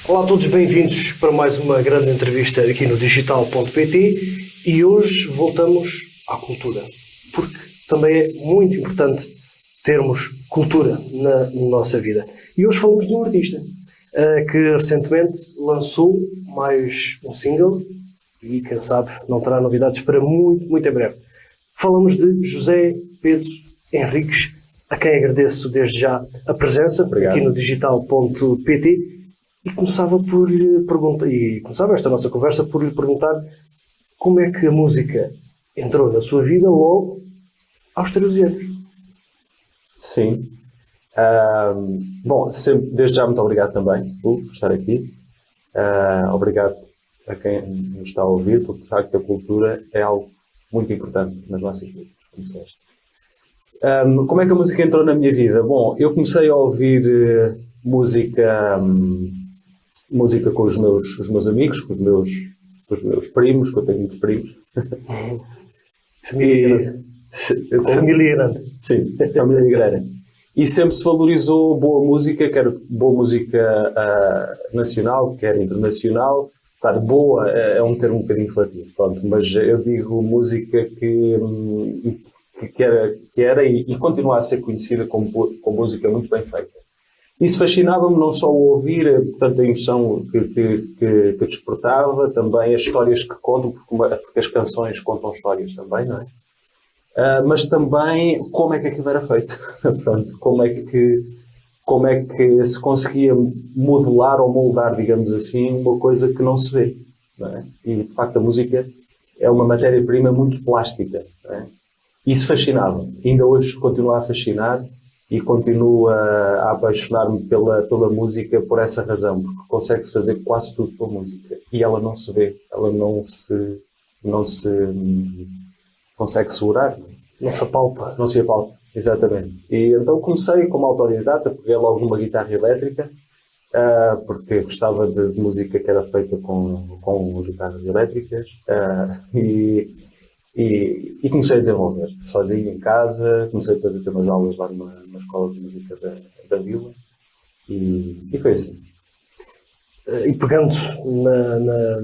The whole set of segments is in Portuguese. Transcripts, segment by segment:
Olá a todos, bem-vindos para mais uma grande entrevista aqui no digital.pt e hoje voltamos à cultura, porque também é muito importante termos cultura na nossa vida. E hoje falamos de um artista que recentemente lançou mais um single e, quem sabe, não terá novidades para muito em breve. Falamos de José Pedro Henriques, a quem agradeço desde já a presença. Obrigado. Aqui no digital.pt. E começava esta nossa conversa por lhe perguntar como é que a música entrou na sua vida logo aos 13 anos. Sim. Bom, desde já muito obrigado também por estar aqui. Obrigado a quem nos está a ouvir, porque de facto a cultura é algo muito importante nas nossas vidas, como disseste. Como é que a música entrou na minha vida? Bom, eu comecei a ouvir música com os meus amigos, com os meus primos, que eu tenho muitos primos. Família grande. Sim, família grande. E sempre se valorizou boa música, quer boa música nacional, quer internacional. Claro, boa é um termo um bocadinho relativo, pronto, mas eu digo música que era e continua a ser conhecida como música muito bem feita. Isso fascinava-me não só o ouvir, portanto, a emoção que despertava, também as histórias que contam, porque as canções contam histórias também, não é? Mas também como é que aquilo era feito. Pronto, como é que se conseguia modelar ou moldar, digamos assim, uma coisa que não se vê, não é? E, de facto, a música é uma matéria-prima muito plástica, não é? Isso fascinava. Ainda hoje continua a fascinar. E continuo a apaixonar-me pela música por essa razão, porque consegue-se fazer quase tudo pela música. E ela não se vê, ela não se consegue segurar. Não se apalpa. Não se apalpa, exatamente. E então comecei como autodidata, peguei logo numa guitarra elétrica, porque gostava de música que era feita com guitarras elétricas, e comecei a desenvolver, sozinho em casa. Comecei depois a ter umas aulas lá numa escola de música da vila, e foi assim. E pegando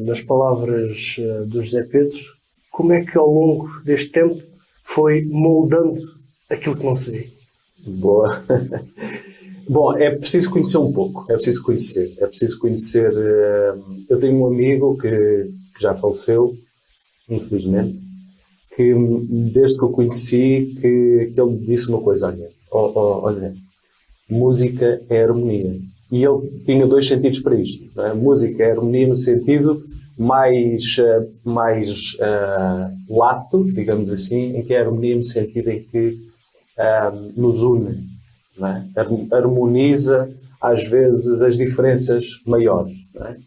nas palavras do José Pedro, como é que ao longo deste tempo foi moldando aquilo que não se vê? Boa. Bom, é preciso conhecer um pouco, é preciso conhecer. Eu tenho um amigo que já faleceu, infelizmente, que desde que eu conheci, que ele me disse uma coisa: olha, Zé, música é harmonia. E ele tinha dois sentidos para isto, não é? Música é harmonia no sentido mais lato, digamos assim, em que é harmonia no sentido em que nos une, não é? Harmoniza às vezes as diferenças maiores, não é?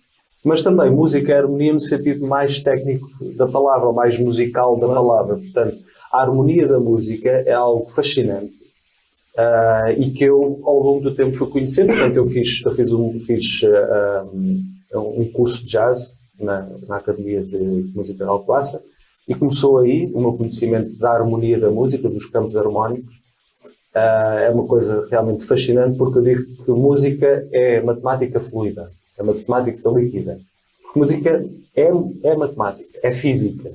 Mas também música é harmonia no sentido mais técnico da palavra, mais musical da palavra. Portanto, a harmonia da música é algo fascinante, e que eu, ao longo do tempo, fui conhecendo. Portanto, eu fiz um curso de jazz na Academia de Música de Alcobaça, e começou aí o meu conhecimento da harmonia da música, dos campos harmónicos. É uma coisa realmente fascinante, porque eu digo que música é matemática fluida. É matemática líquida. Porque música é matemática, é física.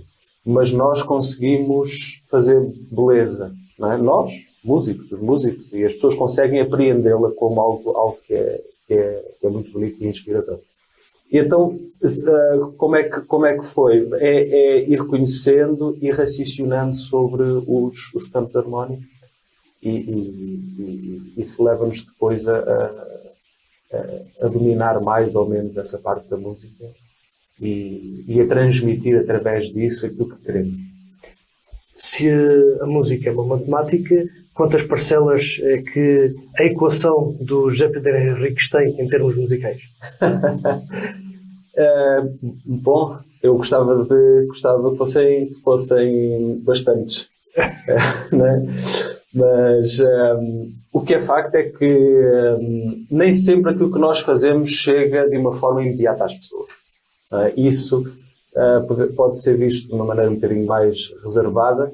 Mas nós conseguimos fazer beleza, não é? Nós, os músicos, e as pessoas conseguem apreendê-la como algo que é muito bonito e inspirador. E então, como é que foi? É ir conhecendo e raciocinando sobre os campos harmónicos, e isso leva-nos depois a dominar mais ou menos essa parte da música e a transmitir através disso aquilo que queremos. Se a música é uma matemática, quantas parcelas é que a equação do José Pedro Henriques tem em termos musicais? Bom, eu gostava que fossem bastantes. Não é? Mas o que é facto é que nem sempre aquilo que nós fazemos chega de uma forma imediata às pessoas. Isso pode ser visto de uma maneira um bocadinho mais reservada,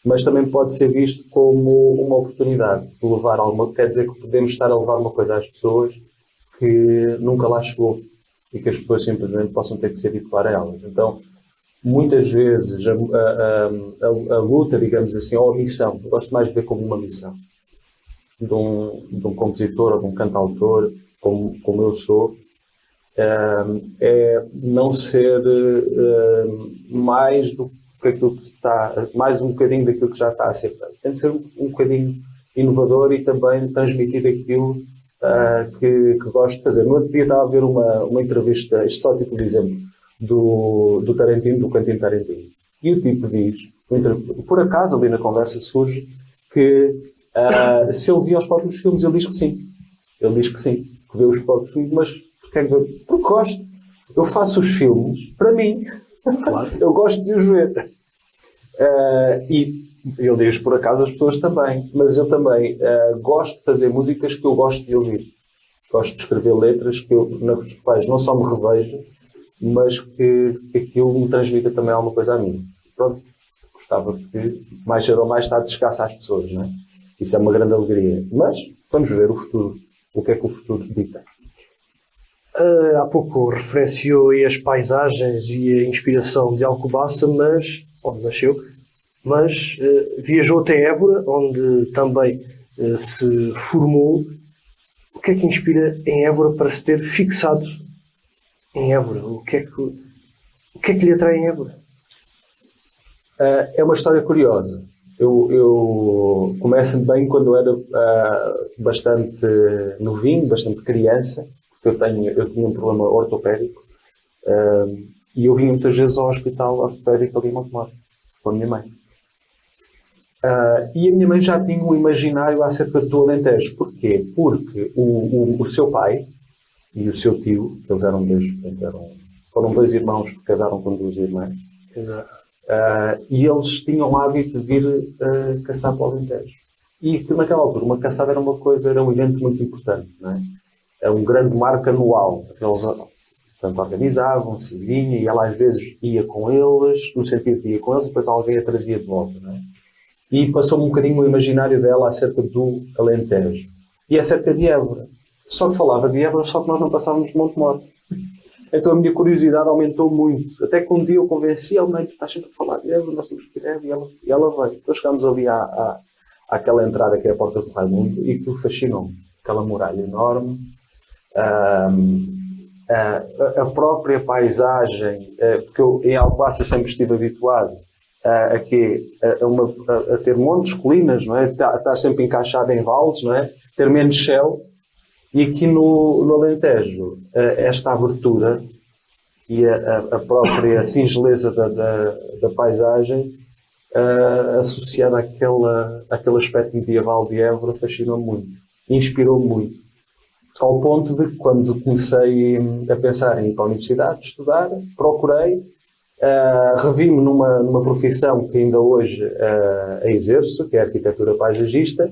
mas também pode ser visto como uma oportunidade de levar alguma. Quer dizer que podemos estar a levar uma coisa às pessoas que nunca lá chegou. e que as pessoas simplesmente possam ter que se habituar a elas. Então, muitas vezes, a luta, digamos assim, ou a missão, eu gosto mais de ver como uma missão de um compositor ou de um cantautor, como eu sou, é não ser mais do que aquilo que está, mais um bocadinho daquilo que já está a ser feito. Tem de ser um bocadinho inovador e também transmitir aquilo que gosto de fazer. No outro dia estava a ver uma entrevista, isto só tipo de exemplo, do Tarantino, do Quentin Tarantino. E o tipo diz, por acaso ali na conversa surge, que se ele via os próprios filmes, ele diz que sim. Ele diz que sim, que vê os próprios filmes, mas porque gosto. Eu faço os filmes para mim. Claro. Eu gosto de os ver. E ele diz, por acaso, as pessoas também. Mas eu também gosto de fazer músicas que eu gosto de ouvir. Gosto de escrever letras nas quais não só me revejo, mas que aquilo me transmita também alguma coisa a mim. Pronto, gostava que mais cedo ou mais tarde descasse às pessoas, não é? Isso é uma grande alegria. Mas vamos ver o futuro. O que é que o futuro dita? Há pouco referenciou aí as paisagens e a inspiração de Alcobaça, onde nasceu, mas viajou até Évora, onde também se formou. O que é que inspira em Évora para se ter fixado em Évora? O que é que lhe atrai em Évora? É uma história curiosa. Eu começo bem quando eu era bastante novinho, bastante criança, porque eu tinha um problema ortopédico e eu vinha muitas vezes ao hospital ortopédico ali em Montemor, com a minha mãe. E a minha mãe já tinha um imaginário acerca do Alentejo. Porquê? Porque o seu pai e o seu tio, eles eram foram dois irmãos que casaram com duas irmãs. Exato. E eles tinham o hábito de vir caçar para o Alentejo. E que naquela altura uma caçada era um evento muito importante, não é? Era um grande marco anual. Eles, portanto, organizavam-se, vinha, e ela às vezes ia com eles, no sentido de ia com eles, e depois alguém a trazia de volta, não é? E passou-me um bocadinho o imaginário dela acerca do Alentejo. E acerca de Évora. Só que falava de Évora, só que nós não passávamos de Montemor. Então a minha curiosidade aumentou muito. Até que um dia eu convenci ela, mãe, tu estás sempre a falar de Évora, nós temos que ir a Évora, e ela veio. Então chegámos ali àquela entrada que é a Porta do Raimundo, e aquilo fascinou-me. Aquela muralha enorme, a própria paisagem, porque eu em Alcobaça sempre estive habituado a ter montes, colinas, não é? Estar sempre encaixado em vales, não é? Ter menos céu. E aqui no Alentejo, esta abertura e a própria singeleza da paisagem associada àquele aspecto medieval de Évora fascinou-me muito, inspirou-me muito. Ao ponto de que, quando comecei a pensar em ir para a universidade, estudar, procurei, revi-me numa profissão que ainda hoje a exerço, que é a arquitetura paisagista,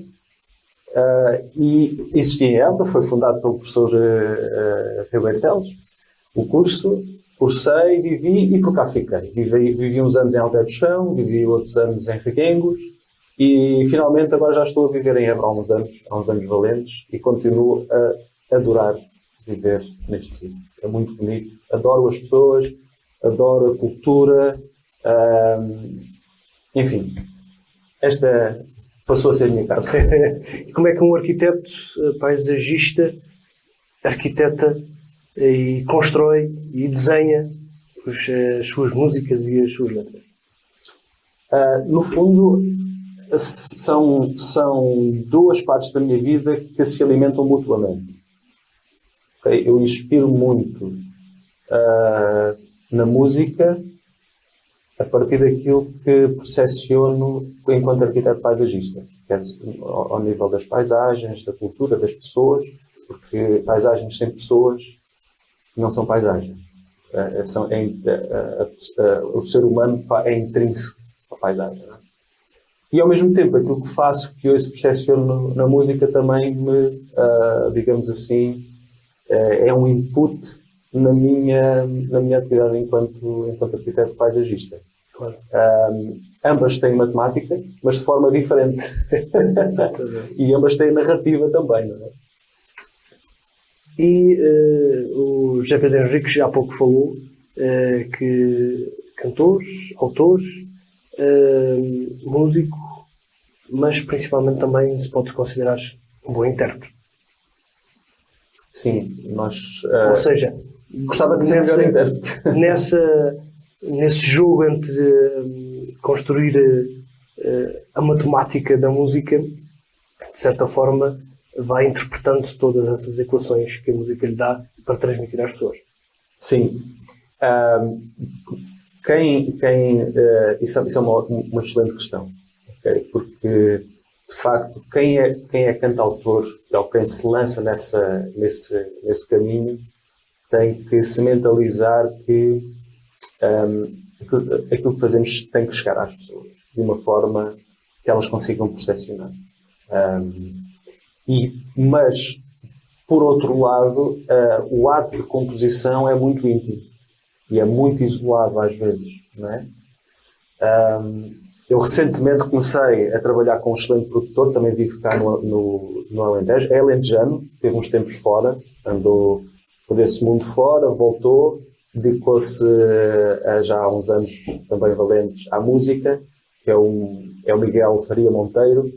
e existia em Évora, foi fundado pelo professor Ribeiro Teles, o curso, cursei, vivi e por cá fiquei. Vivi uns anos em Alter do Chão, vivi outros anos em Reguengos e finalmente agora já estou a viver em Évora há uns anos valentes e continuo a adorar viver neste sítio. É muito bonito, adoro as pessoas, adoro a cultura, enfim, esta passou a ser a minha casa. E como é que um arquiteto paisagista arquiteta e constrói e desenha as suas músicas e as suas letras? No fundo, são duas partes da minha vida que se alimentam mutuamente. Okay? Eu inspiro muito na música a partir daquilo que percepciono enquanto arquiteto paisagista, quer ao nível das paisagens, da cultura, das pessoas, porque paisagens sem pessoas não são paisagens. O ser humano é intrínseco à paisagem. Não é? E, ao mesmo tempo, aquilo que faço, que hoje percepciono na música, também me, digamos assim, é um input na minha atividade enquanto arquiteto paisagista. Claro. Ambas têm matemática, mas de forma diferente. E ambas têm narrativa também, não é? E o José Pedro Henriques já há pouco falou que cantores, autores, músico, mas principalmente também se pode considerar um bom intérprete. Sim, nós... Ou seja, gostava de ser melhor intérprete. Nesse jogo entre construir a matemática da música, de certa forma, vai interpretando todas essas equações que a música lhe dá para transmitir às pessoas. Sim. Isso é uma excelente questão. Okay? Porque, de facto, quem é cantautor, ou quem se lança nesse caminho, tem que se mentalizar que aquilo que fazemos tem que chegar às pessoas de uma forma que elas consigam percepcionar. Mas, por outro lado, o ato de composição é muito íntimo e é muito isolado às vezes, não é? Eu recentemente comecei a trabalhar com um excelente produtor, também vive cá no Alentejo, é alentejano, teve uns tempos fora, andou por esse mundo fora, voltou, dedicou-se já há uns anos também valentes à música, que é o Miguel Faria Monteiro,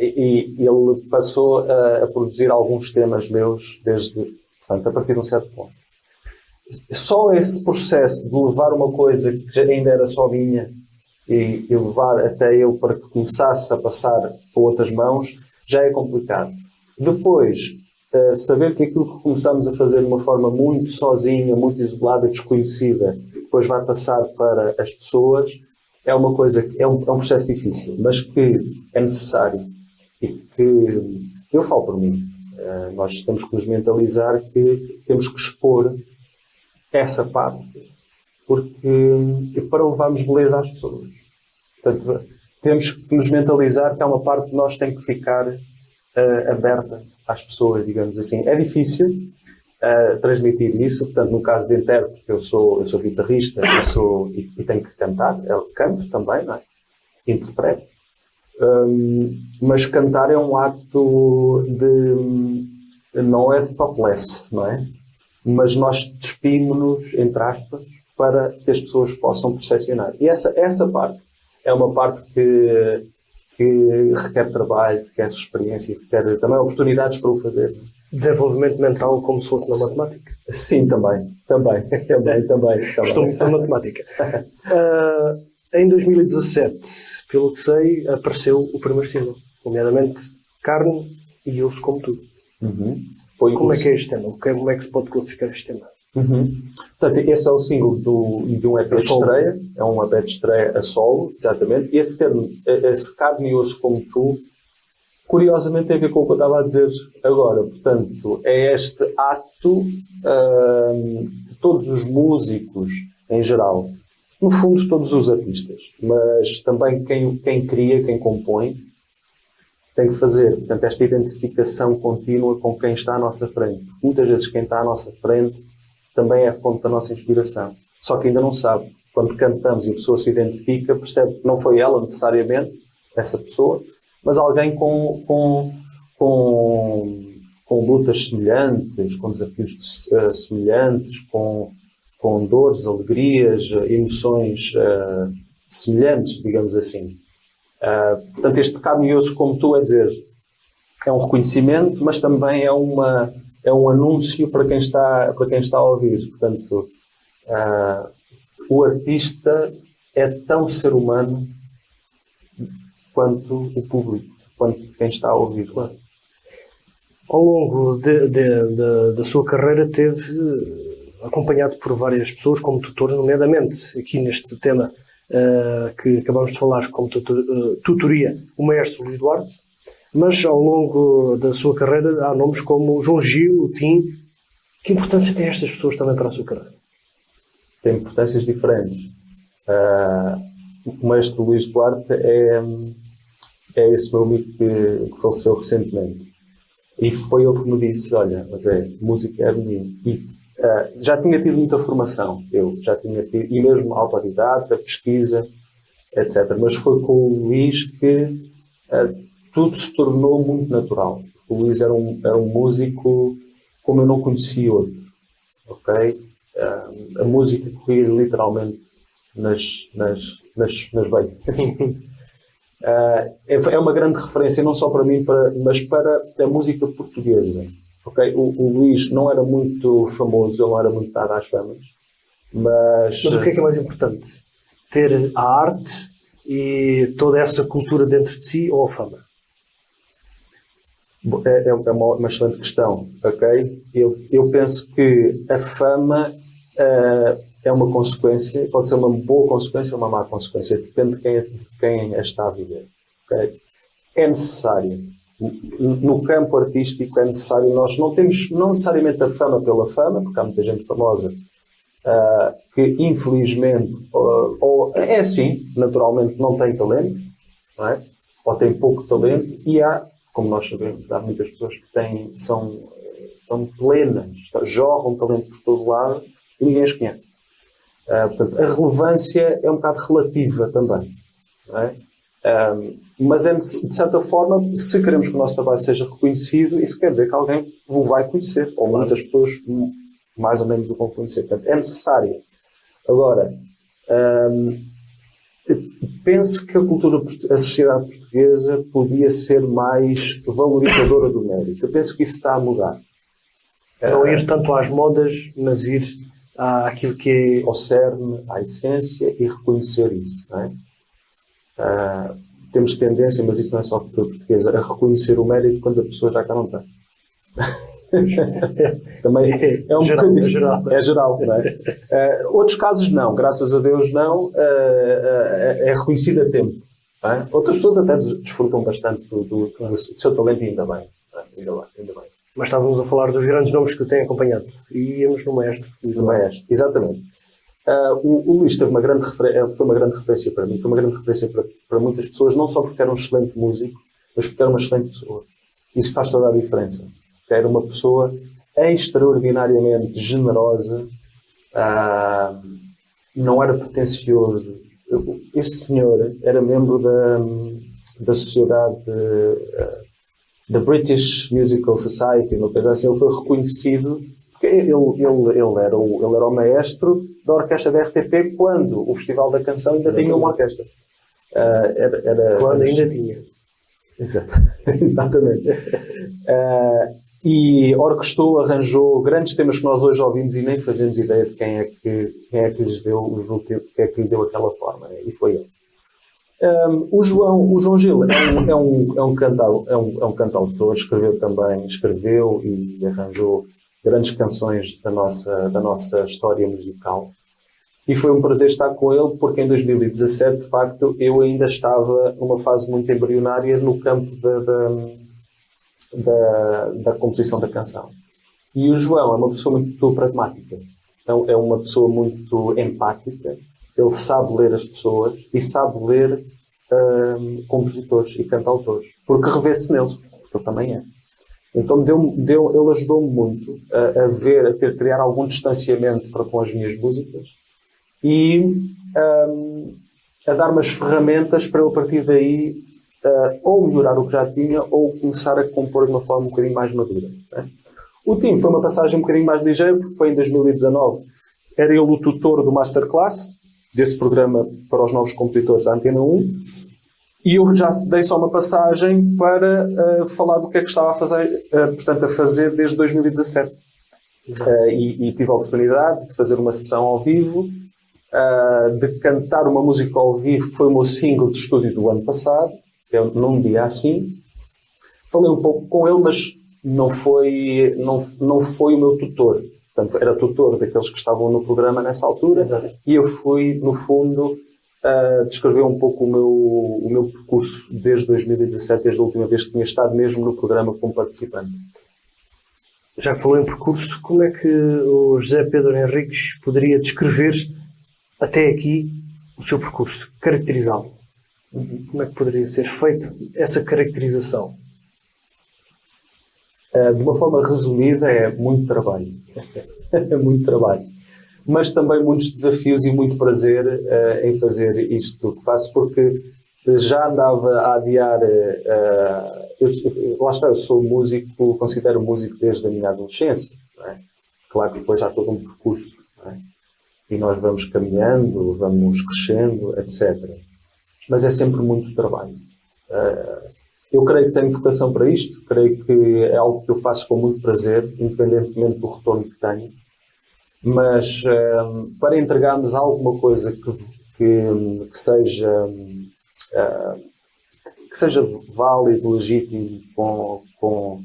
e ele passou a produzir alguns temas meus portanto, a partir de um certo ponto. Só esse processo de levar uma coisa que ainda era só minha e levar até eu para que começasse a passar para outras mãos, já é complicado. Depois, saber que aquilo que começamos a fazer de uma forma muito sozinha, muito isolada, desconhecida, depois vai passar para as pessoas, é uma coisa que é um processo difícil, mas que é necessário e que eu falo por mim. Nós temos que nos mentalizar que temos que expor essa parte para levarmos beleza às pessoas. Portanto, temos que nos mentalizar que há uma parte que nós tem que ficar aberta às pessoas, digamos assim. É difícil transmitir isso, portanto, no caso de intérprete, eu sou guitarrista e tenho que cantar, eu canto também, não é? Interpreto. Mas cantar é um ato não é de topless, não é? Mas nós despimos-nos, entre aspas, para que as pessoas possam percepcionar. E essa parte é uma parte que requer trabalho, requer experiência, requer também oportunidades para o fazer. Desenvolvimento mental como se fosse na matemática. Sim, também. Estou muito na matemática. Em 2017, pelo que sei, apareceu o primeiro single, nomeadamente Carne e Osso Como Tu. Uhum. Como é que é este tema? Como é que se pode classificar este tema? Uhum. Portanto, esse é o single de um EP de estreia, é um EP de estreia a solo, exatamente. E esse termo, esse Carne e Osso Como Tu, curiosamente tem a ver com o que eu estava a dizer agora. Portanto, é este ato de todos os músicos em geral, no fundo todos os artistas, mas também quem cria, quem compõe, tem que fazer, portanto, esta identificação contínua com quem está à nossa frente. Muitas vezes quem está à nossa frente também é a fonte da nossa inspiração. Só que ainda não sabe. Quando cantamos e a pessoa se identifica, percebe que não foi ela necessariamente, essa pessoa, mas alguém com lutas semelhantes, com desafios semelhantes, com dores, alegrias, emoções semelhantes, digamos assim. Portanto, este Carne e Osso Como Tu, é dizer, é um reconhecimento, mas também é um anúncio para quem está a ouvir. Portanto, o artista é tão ser humano quanto o público, quanto quem está a ouvir. Ao longo da sua carreira teve acompanhado por várias pessoas como tutores, nomeadamente aqui neste tema que acabamos de falar como tutoria, o maestro Luís Duarte, mas ao longo da sua carreira há nomes como João Gil, o Tim. Que importância têm estas pessoas também para a sua carreira? Tem importâncias diferentes. O maestro Luís Duarte é esse meu amigo que faleceu recentemente. E foi ele que me disse, olha, mas música é menino. E já tinha tido muita formação, e mesmo autodidata, pesquisa, etc. Mas foi com o Luís que tudo se tornou muito natural. O Luís era um músico como eu não conhecia outros, ok? A música corria literalmente nas veias. É uma grande referência, não só para mim, mas para a música portuguesa. Okay? O Luís não era muito famoso, ele não era muito dado às famas. Mas o que é mais importante? Ter a arte e toda essa cultura dentro de si ou a fama? É uma excelente questão, ok? Eu penso que a fama é uma consequência, pode ser uma boa consequência ou uma má consequência, depende de quem a está a viver. Okay? É necessário. No campo artístico é necessário, nós não temos não necessariamente a fama pela fama, porque há muita gente famosa que infelizmente, ou é assim, naturalmente não tem talento, não é? Ou tem pouco talento, e há, como nós sabemos, há muitas pessoas que são plenas, jorram talento por todo lado e ninguém as conhece. Portanto, a relevância é um bocado relativa também, não é? Mas é, de certa forma, se queremos que o nosso trabalho seja reconhecido, isso quer dizer que alguém o vai conhecer, ou muitas pessoas mais ou menos o vão conhecer. Portanto, é necessário. Agora, penso que a sociedade portuguesa podia ser mais valorizadora do mérito. Eu penso que isso está a mudar. Não ir tanto às modas, mas ir àquilo que é ao cerne, à essência, e reconhecer isso. Não é? Temos tendência, mas isso não é só a cultura portuguesa, a reconhecer o mérito quando a pessoa já cá não tem. Também é um bocadinho. É geral, não é? Outros casos não, graças a Deus não, é reconhecido a tempo. Não é? Outras pessoas até desfrutam bastante do seu talento, e ainda bem. Ainda bem. Mas estávamos a falar dos grandes nomes que eu tenho acompanhado. E íamos no maestro. No maestro, exatamente. O Luís foi uma grande referência para mim, foi uma grande referência para muitas pessoas, não só porque era um excelente músico, mas porque era uma excelente pessoa. Isso faz toda a diferença. Era uma pessoa extraordinariamente generosa, não era pretencioso. Este senhor era membro da sociedade da British Musical Society, uma coisa assim. Ele foi reconhecido porque ele era o maestro da orquestra da RTP quando o Festival da Canção ainda tinha uma orquestra. Ainda tinha. Exatamente. E orquestrou, arranjou grandes temas que nós hoje ouvimos e nem fazemos ideia de quem é que lhes deu, quem é que lhe deu aquela forma, né? E foi ele. O João Gil é um cantautor, escreveu e arranjou grandes canções da nossa história musical. E foi um prazer estar com ele, porque em 2017, de facto, eu ainda estava numa fase muito embrionária no campo da composição da canção. E o João é uma pessoa muito pragmática. Então, é uma pessoa muito empática. Ele sabe ler as pessoas e sabe ler compositores e cantautores. Porque revê-se neles. Porque ele também é. Então, ele ajudou-me muito a criar algum distanciamento para com as minhas músicas e a dar-me as ferramentas para eu, a partir daí, ou melhorar o que já tinha, ou começar a compor de uma forma um bocadinho mais madura. Né? O Tim foi uma passagem um bocadinho mais ligeira, porque foi em 2019. Era ele o tutor do Masterclass, desse programa para os novos compositores da Antena 1, e eu já dei só uma passagem para falar do que é que estava a fazer desde 2017. E tive a oportunidade de fazer uma sessão ao vivo, de cantar uma música ao vivo, que foi o meu single de estúdio do ano passado, num dia assim. Falei um pouco com ele, mas não foi o meu tutor. Portanto, era tutor daqueles que estavam no programa nessa altura. E eu fui, no fundo, descrever um pouco o meu percurso desde 2017, desde a última vez que tinha estado mesmo no programa como participante. Já que falou em percurso, como é que o José Pedro Henriques poderia descrever até aqui o seu percurso, caracterizá-lo? Como é que poderia ser feita essa caracterização? De uma forma resumida, é muito trabalho. É muito trabalho. Mas também muitos desafios e muito prazer em fazer isto que faço, porque já andava a adiar. Lá está, eu sou músico, considero músico desde a minha adolescência. Não é? Claro que depois há todo um percurso. Não é? E nós vamos caminhando, vamos crescendo, etc. Mas é sempre muito trabalho. Eu creio que tenho vocação para isto, creio que é algo que eu faço com muito prazer, independentemente do retorno que tenho. Mas para entregarmos alguma coisa que seja válido, legítimo, com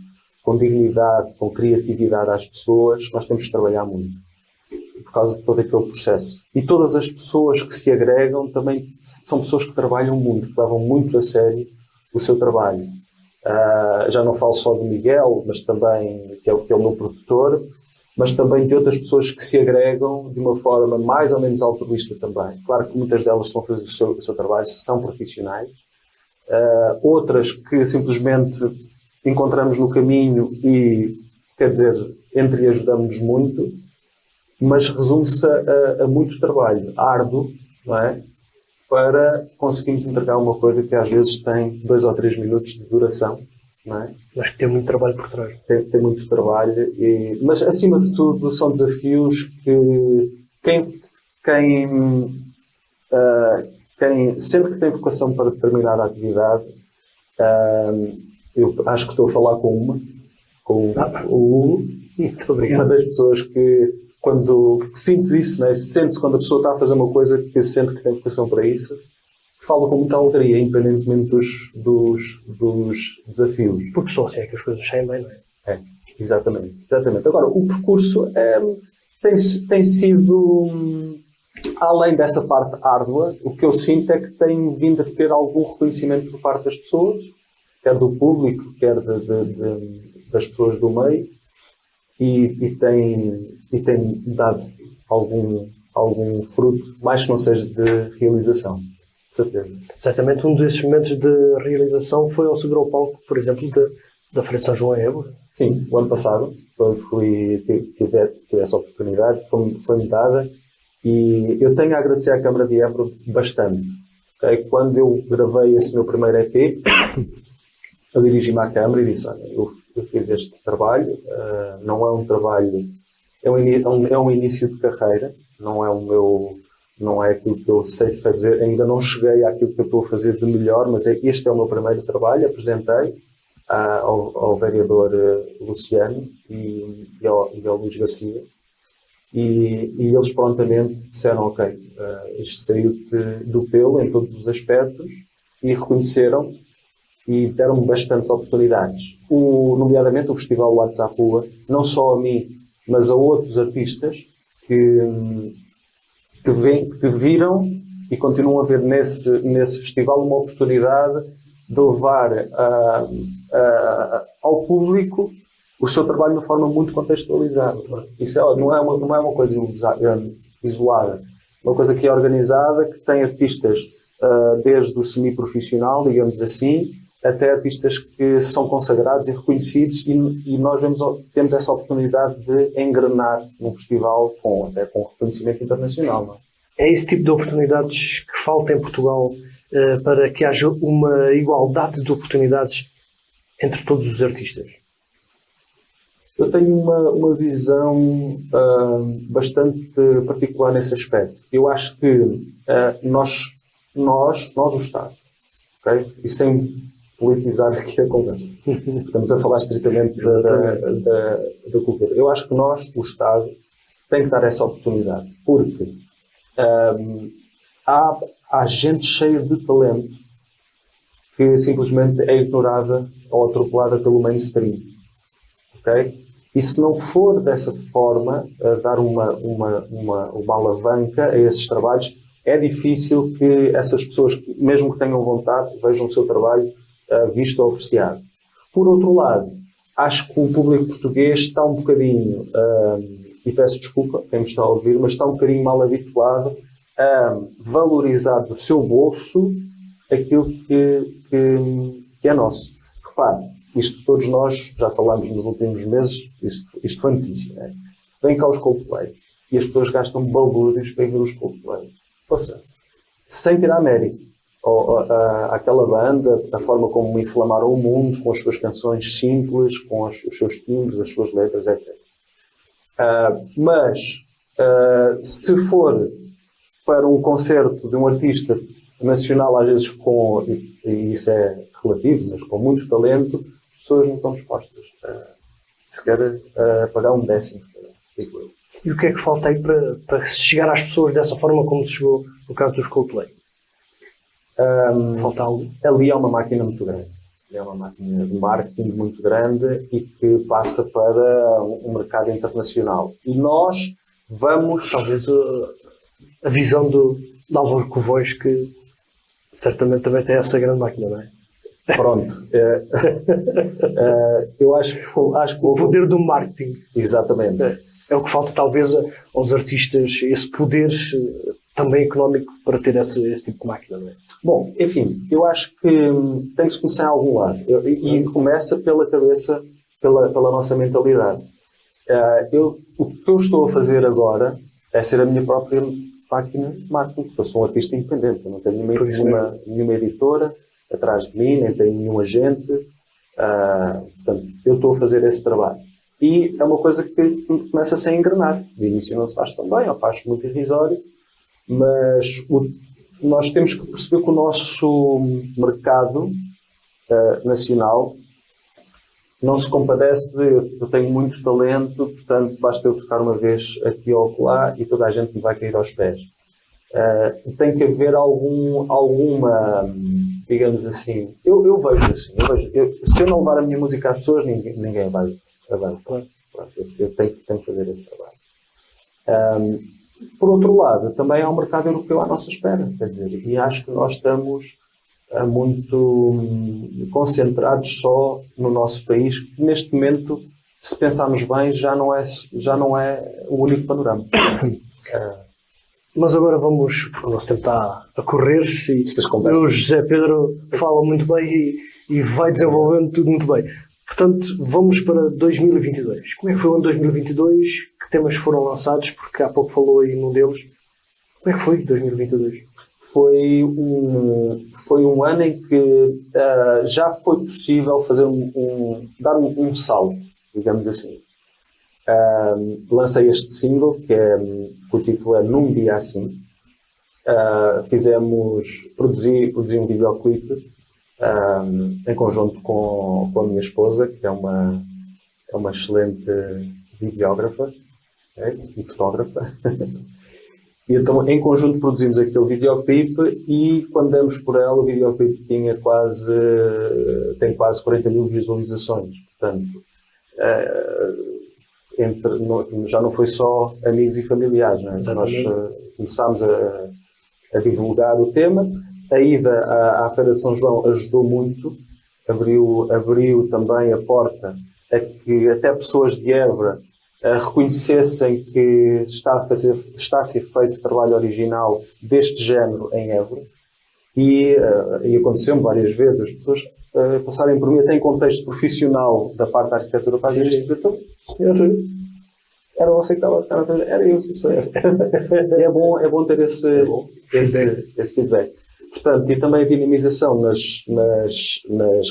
dignidade, com criatividade às pessoas, nós temos de trabalhar muito. Por causa de todo aquele processo. E todas as pessoas que se agregam também são pessoas que trabalham muito, que levam muito a sério o seu trabalho. Já não falo só do Miguel, mas também, que é o meu produtor, mas também de outras pessoas que se agregam de uma forma mais ou menos altruísta também. Claro que muitas delas estão a fazer o seu trabalho, são profissionais. Outras que simplesmente encontramos no caminho e, quer dizer, entreajudamos-nos muito, mas resume-se a muito trabalho árduo, não é? Para conseguirmos entregar uma coisa que às vezes tem 2 ou 3 minutos de duração, não é? Mas que tem muito trabalho por trás. Tem muito trabalho, mas acima de tudo são desafios que quem sente que tem vocação para determinada atividade, eu acho que estou a falar com o Hugo, uma das pessoas que sinto isso, né? Sente-se quando a pessoa está a fazer uma coisa que sente que tem vocação para isso, fala com muita alegria, independentemente dos desafios. Porque só assim é que as coisas saem bem, não é? Exatamente. Agora, o percurso tem sido, além dessa parte árdua, o que eu sinto é que tem vindo a ter algum reconhecimento por parte das pessoas, quer do público, quer das pessoas do meio, e tem dado algum fruto, mais que não seja de realização, de certeza. Certamente um desses momentos de realização foi ao subir ao palco, por exemplo, da Feira de São João em Évora. Sim, o ano passado, quando tive essa oportunidade, foi-me dada, e eu tenho a agradecer à Câmara de Évora bastante. Okay? Quando eu gravei esse meu primeiro EP, eu dirigi-me à Câmara e disse: olha, eu fiz este trabalho, não é um trabalho, é um início de carreira, não é aquilo que eu sei fazer, ainda não cheguei àquilo que eu estou a fazer de melhor, mas este é o meu primeiro trabalho. Apresentei ao vereador Luciano e ao Luís Garcia, e eles prontamente disseram: ok, isto saiu-te do pelo em todos os aspectos, e reconheceram e deram-me bastantes oportunidades. Nomeadamente o Festival WhatsApp Rua, não só a mim, mas a outros artistas que viram e continuam a ver nesse festival uma oportunidade de levar ao público o seu trabalho de uma forma muito contextualizada. Isso não é uma coisa isolada. Uma coisa que é organizada, que tem artistas desde o semi-profissional, digamos assim, até artistas que são consagrados e reconhecidos, e nós temos essa oportunidade de engrenar num festival até com reconhecimento internacional. Não é? É esse tipo de oportunidades que falta em Portugal para que haja uma igualdade de oportunidades entre todos os artistas? Eu tenho uma visão bastante particular nesse aspecto. Eu acho que nós o Estado, okay? E sem politizar aqui a conversa, estamos a falar estritamente da cultura. Eu acho que nós, o Estado, tem que dar essa oportunidade, porque há gente cheia de talento que simplesmente é ignorada ou atropelada pelo mainstream. Okay? E se não for dessa forma, dar uma alavanca a esses trabalhos, é difícil que essas pessoas, mesmo que tenham vontade, vejam o seu trabalho visto ou apreciado. Por outro lado, acho que o público português está um bocadinho, e peço desculpa quem me está a ouvir, mas está um bocadinho mal habituado a valorizar do seu bolso aquilo que é nosso. Repare, isto todos nós já falámos nos últimos meses, isto foi notícia, não é? Vem cá os Coldplay e as pessoas gastam balúrdios para ir ver os Coldplay. Ou seja, sem tirar mérito. àquela banda, a forma como inflamaram o mundo, com as suas canções simples, com os seus timbres, as suas letras, etc. Mas, se for para um concerto de um artista nacional, às vezes e isso é relativo, mas com muito talento, as pessoas não estão dispostas sequer a pagar um décimo. E o que é que falta aí para chegar às pessoas dessa forma como se chegou no caso dos Coldplay? Falta algo? Ali há uma máquina muito grande. É uma máquina de marketing muito grande e que passa para um mercado internacional. E nós vamos... Talvez a visão de Álvaro Covões, que certamente também tem essa grande máquina, não é? Pronto. Eu acho que o poder do marketing. Exatamente. É o que falta talvez aos artistas, esse poder também económico para ter esse tipo de máquina, não é? Bom, enfim, eu acho que tem que se começar em algum lado. E começa pela cabeça, pela nossa mentalidade. O que eu estou a fazer agora é ser a minha própria máquina de marketing, porque eu sou um artista independente, eu não tenho nenhuma editora atrás de mim, nem tenho nenhum agente. Portanto, eu estou a fazer esse trabalho. E é uma coisa que começa-se a engrenar. De início não se faz tão bem, ou faz muito irrisório, mas nós temos que perceber que o nosso mercado nacional não se compadece de eu tenho muito talento, portanto basta eu tocar uma vez aqui ou lá e toda a gente me vai cair aos pés. Tem que haver alguma, digamos assim, eu vejo assim, se eu não levar a minha música às pessoas, ninguém vai avançar. Eu tenho que fazer esse trabalho. Por outro lado, também há um mercado europeu à nossa espera, quer dizer, e acho que nós estamos muito concentrados só no nosso país, que neste momento, se pensarmos bem, já não é o único panorama. Mas agora vamos, porque o nosso tempo está a correr-se e o José Pedro fala muito bem e vai desenvolvendo tudo muito bem. Portanto, vamos para 2022. Como é que foi o ano 2022? Que temas foram lançados? Porque há pouco falou aí num deles. Como é que foi 2022? Foi um ano em que já foi possível fazer dar um salto, digamos assim. Lancei este single, que o título é Num Dia Assim. Produzi um videoclipe em conjunto com a minha esposa, que é uma excelente videógrafa e fotógrafa. E então, em conjunto, produzimos aquele videoclipe e, quando demos por ela, o videoclipe tem quase 40 mil visualizações. Portanto, já não foi só amigos e familiares, não é? Nós começámos a divulgar o tema. A ida à Feira de São João ajudou muito, abriu também a porta a que até pessoas de Évora reconhecessem que está a ser feito trabalho original deste género em Évora. E aconteceu-me várias vezes as pessoas passarem por mim até em contexto profissional da parte da arquitetura para dizer, então, senhor, era você que estava a tocar, era eu, sou eu. E é bom ter esse feedback. Portanto, e também a dinamização nas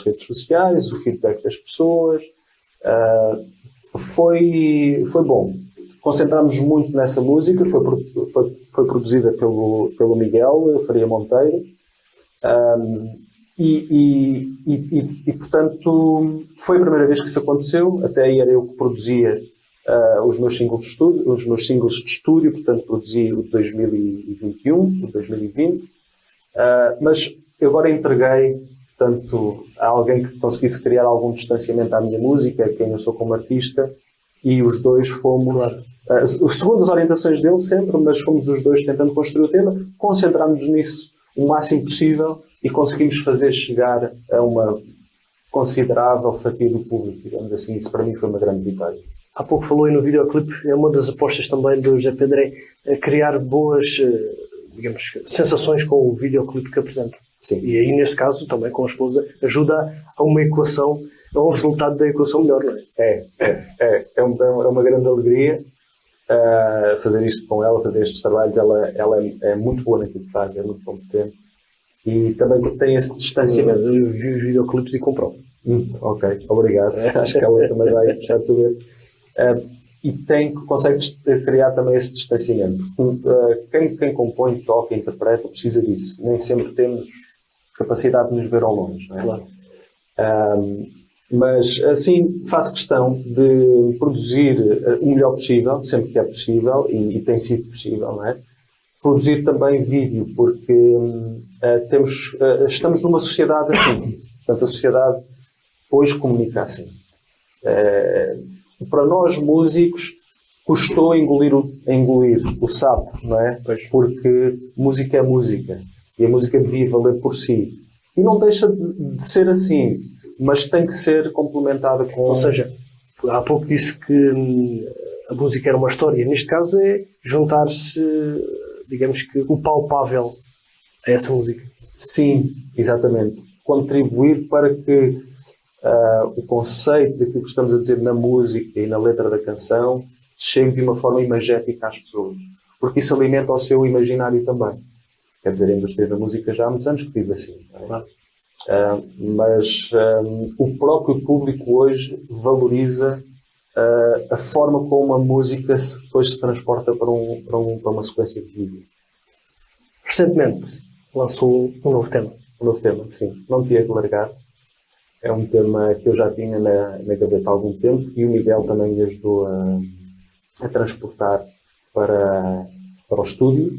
redes sociais, o feedback das pessoas. Foi bom. Concentrámos muito nessa música, foi produzida pelo Miguel Faria Monteiro. Portanto, foi a primeira vez que isso aconteceu. Até aí era eu que produzia os meus singles de estúdio, portanto produzi o de 2021, o de 2020. Mas eu agora entreguei, portanto, a alguém que conseguisse criar algum distanciamento à minha música, quem eu sou como artista, e os dois fomos, segundo as orientações dele sempre, mas fomos os dois tentando construir o tema, concentrámos-nos nisso o máximo possível e conseguimos fazer chegar a uma considerável fatia do público, digamos assim. Isso para mim foi uma grande vitória. Há pouco falou aí no videoclipe, é uma das apostas também do José Pedro, é criar boas, digamos, sensações com o videoclipe que apresenta. Sim. E aí, nesse caso, também com a esposa, ajuda a uma equação, a um resultado da equação melhor, não é? É uma grande alegria fazer isto com ela, fazer estes trabalhos. Ela é muito boa naquilo que faz, é muito competente. E também tem esse distanciamento. Eu vi os videoclipes e comprovo. Ok, obrigado. Acho que ela também vai gostar de saber. E consegue criar também esse distanciamento. Quem compõe, toca, interpreta, precisa disso. Nem sempre temos capacidade de nos ver ao longe. Não é? Claro. Mas, assim, faço questão de produzir o melhor possível, sempre que é possível, e tem sido possível, não é? Produzir também vídeo, porque estamos numa sociedade assim. Portanto, a sociedade hoje comunica assim. Para nós, músicos, custou engolir o sapo, não é? Porque música é música. E a música devia valer por si. E não deixa de ser assim, mas tem que ser complementada com... Ou seja, há pouco disse que a música era uma história. Neste caso é juntar-se, digamos que, o palpável a essa música. Sim, exatamente. Contribuir para que o conceito daquilo que estamos a dizer na música e na letra da canção chegue de uma forma imagética às pessoas. Porque isso alimenta o seu imaginário também. Quer dizer, a indústria da música já há muitos anos que vive assim. Não é? Claro. Mas o próprio público hoje valoriza a forma como a música depois se transporta para uma sequência de vídeo. Recentemente lançou um novo tema. Um novo tema, sim. Não tinha que largar. É um tema que eu já tinha na gaveta há algum tempo e o Miguel também me ajudou a transportar para o estúdio.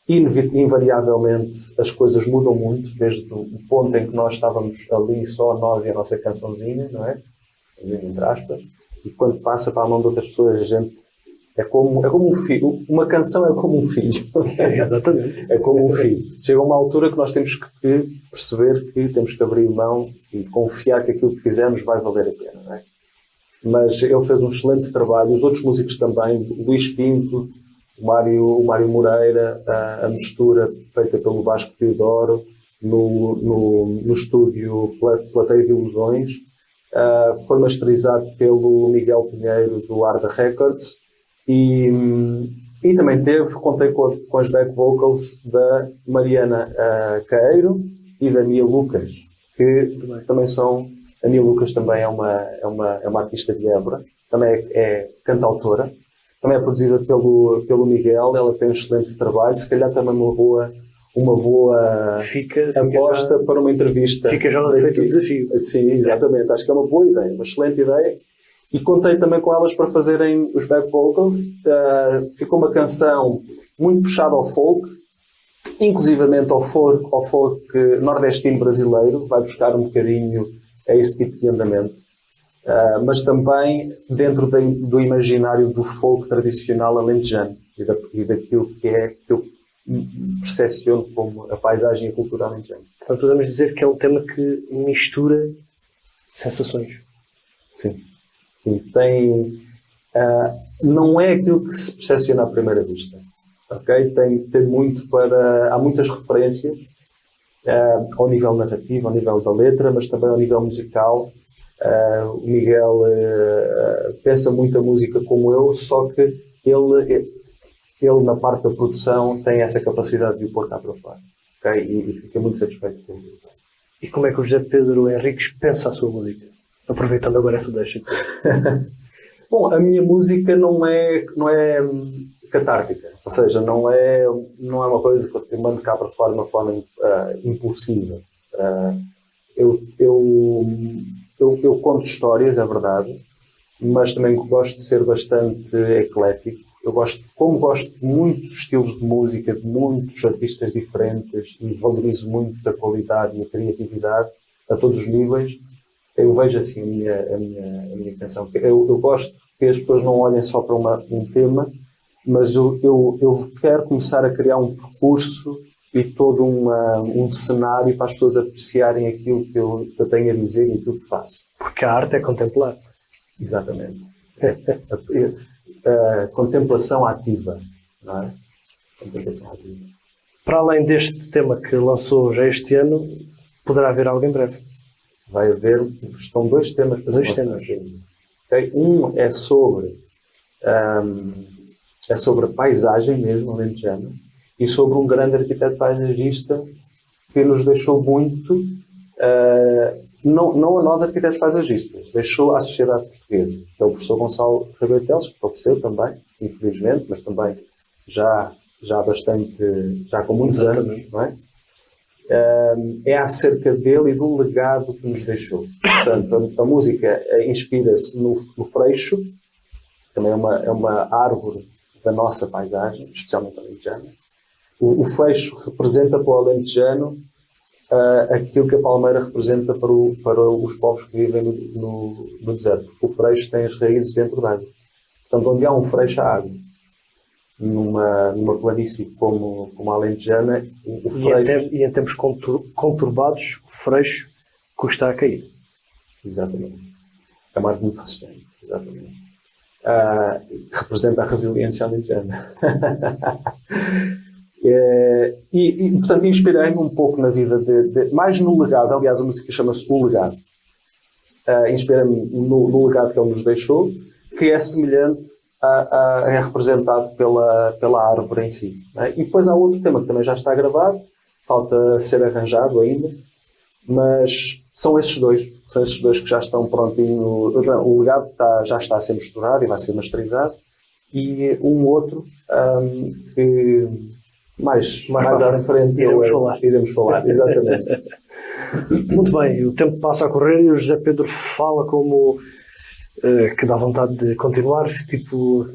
Invariavelmente as coisas mudam muito, desde o ponto em que nós estávamos ali, só nós e a nossa cançãozinha, não é? Cançãozinha entre aspas. E quando passa para a mão de outras pessoas, a gente é como um filho. Uma canção é como um filho. Exatamente. É como um filho. Chega a uma altura que nós temos que perceber que temos que abrir mão e confiar que aquilo que fizermos vai valer a pena, não é? Mas ele fez um excelente trabalho. Os outros músicos também. O Luís Pinto, o Mário Moreira, a mistura feita pelo Vasco Teodoro no estúdio Plateia de Ilusões. Foi masterizado pelo Miguel Pinheiro do Arda Records e também contei com as back vocals da Mariana Caeiro e da Mia Lucas, que também são... A Mia Lucas também é uma artista de Évora, também é cantautora, também é produzida pelo Miguel. Ela tem um excelente trabalho, se calhar também uma boa aposta para uma entrevista. Fica já no feito o desafio. Sim, exatamente. Acho que é uma boa ideia, uma excelente ideia. E contei também com elas para fazerem os back vocals. Ficou uma canção muito puxada ao folk, inclusivamente ao folk nordestino brasileiro, vai buscar um bocadinho a esse tipo de andamento. Mas também dentro do imaginário do folk tradicional alentejano e daquilo que eu percepciono como a paisagem e a cultura alentejana. Portanto, podemos dizer que é um tema que mistura sensações. Sim. Tem, não é aquilo que se percepciona à primeira vista. Okay? Tem muito há muitas referências ao nível narrativo, ao nível da letra, mas também ao nível musical. O Miguel pensa muito a música como eu, só que ele na parte da produção tem essa capacidade de o pôr cá para fora. Okay? E fica muito satisfeito com isso. E como é que o José Pedro Henriques pensa a sua música? Aproveitando agora essa deixa. Bom, a minha música não é catártica. Ou seja, não é uma coisa que eu mando cá para fora de uma forma impulsiva. Eu conto histórias, é verdade, mas também gosto de ser bastante eclético. Como gosto de muitos estilos de música, de muitos artistas diferentes e valorizo muito a qualidade e a criatividade a todos os níveis, eu vejo assim a minha canção. Eu gosto que as pessoas não olhem só para um tema, mas eu quero começar a criar um percurso e todo um cenário para as pessoas apreciarem aquilo que eu tenho a dizer e aquilo que faço. Porque a arte é contemplar. Exatamente. Contemplação ativa, não é? Contemplação ativa. Para além deste tema que lançou já este ano, poderá haver algo em breve. Vai haver, estão dois temas para ser lançados. Okay? Um é sobre a paisagem mesmo alentejana e sobre um grande arquiteto paisagista que nos deixou muito, não a nós arquitetos paisagistas, deixou à sociedade portuguesa, que é o professor Gonçalo Ribeiro Teles, que faleceu também, infelizmente, mas também já com muitos anos, não é? É acerca dele e do legado que nos deixou. Portanto, a música inspira-se no freixo, que também é uma árvore da nossa paisagem, especialmente alentejana. O freixo representa para o alentejano aquilo que a palmeira representa para os povos que vivem no deserto. O freixo tem as raízes dentro da água. Portanto, onde há um freixo, há água. Numa planície como a alentejana, o freixo... E em tempos conturbados, o freixo custa a cair. Exatamente. É uma árvore muito resistente. Exatamente. Representa a resiliência alentejana. Portanto, inspirei-me um pouco na vida mais no legado. Aliás, a música chama-se O Legado. Inspirei-me no legado que ele nos deixou, que é semelhante é representado pela árvore em si. Né? E depois há outro tema que também já está gravado, falta ser arranjado ainda, mas são esses dois que já estão prontinhos. O legado já está a ser misturado e vai ser masterizado, e um outro que mais à frente iremos falar. Exatamente. Muito bem, o tempo passa a correr e o José Pedro fala como que dá vontade de continuar, tipo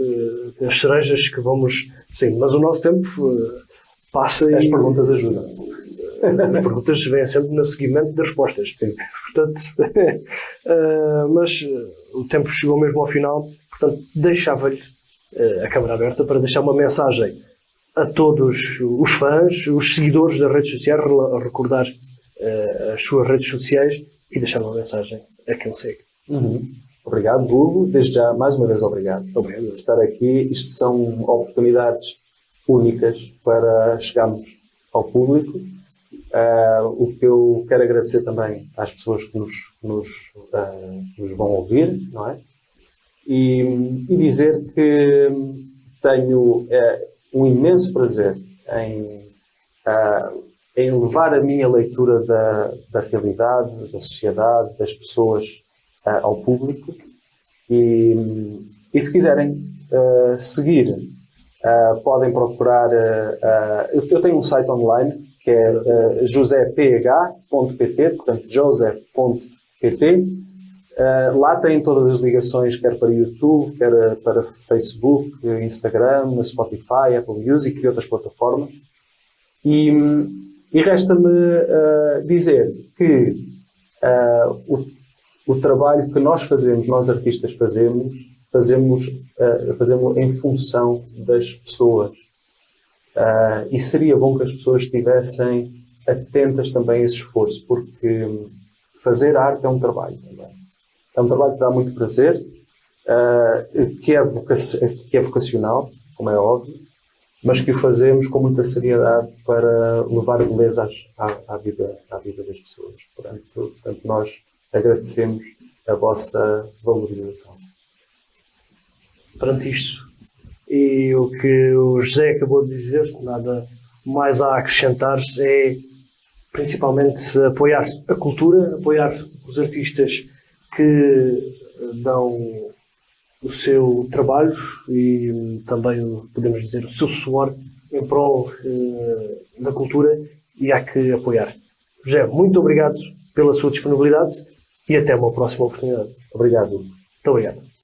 as cerejas que vamos... Sim, mas o nosso tempo passa e... As perguntas ajudam. As perguntas vêm sempre no seguimento das respostas. Sim. Portanto, mas o tempo chegou mesmo ao final, portanto, deixava-lhe a câmara aberta para deixar uma mensagem a todos os fãs, os seguidores das redes sociais, recordar as suas redes sociais e deixar uma mensagem a quem segue. Obrigado, Hugo. Desde já, mais uma vez, obrigado. Obrigado por estar aqui. Isto são oportunidades únicas para chegarmos ao público. O que eu quero agradecer também às pessoas que nos vão ouvir, não é? E dizer que tenho um imenso prazer em levar a minha leitura da realidade, da sociedade, das pessoas ao público, e se quiserem seguir, podem procurar. Eu tenho um site online que é joseph.pt, portanto joseph.pt. Lá têm todas as ligações, quer para YouTube, quer para Facebook, Instagram, Spotify, Apple Music e outras plataformas. E resta-me dizer que o trabalho que nós fazemos, nós artistas fazemos em função das pessoas. E seria bom que as pessoas estivessem atentas também a esse esforço, porque fazer arte é um trabalho também. É um trabalho que dá muito prazer, que é vocacional, como é óbvio, mas que o fazemos com muita seriedade para levar beleza à vida das pessoas. Portanto, nós agradecemos a vossa valorização. Perante isto, e o que o José acabou de dizer, nada mais a acrescentar-se, é principalmente apoiar a cultura, apoiar os artistas que dão o seu trabalho e também, podemos dizer, o seu suor em prol da cultura, e há que apoiar. José, muito obrigado pela sua disponibilidade e até uma próxima oportunidade. Obrigado. Muito obrigado.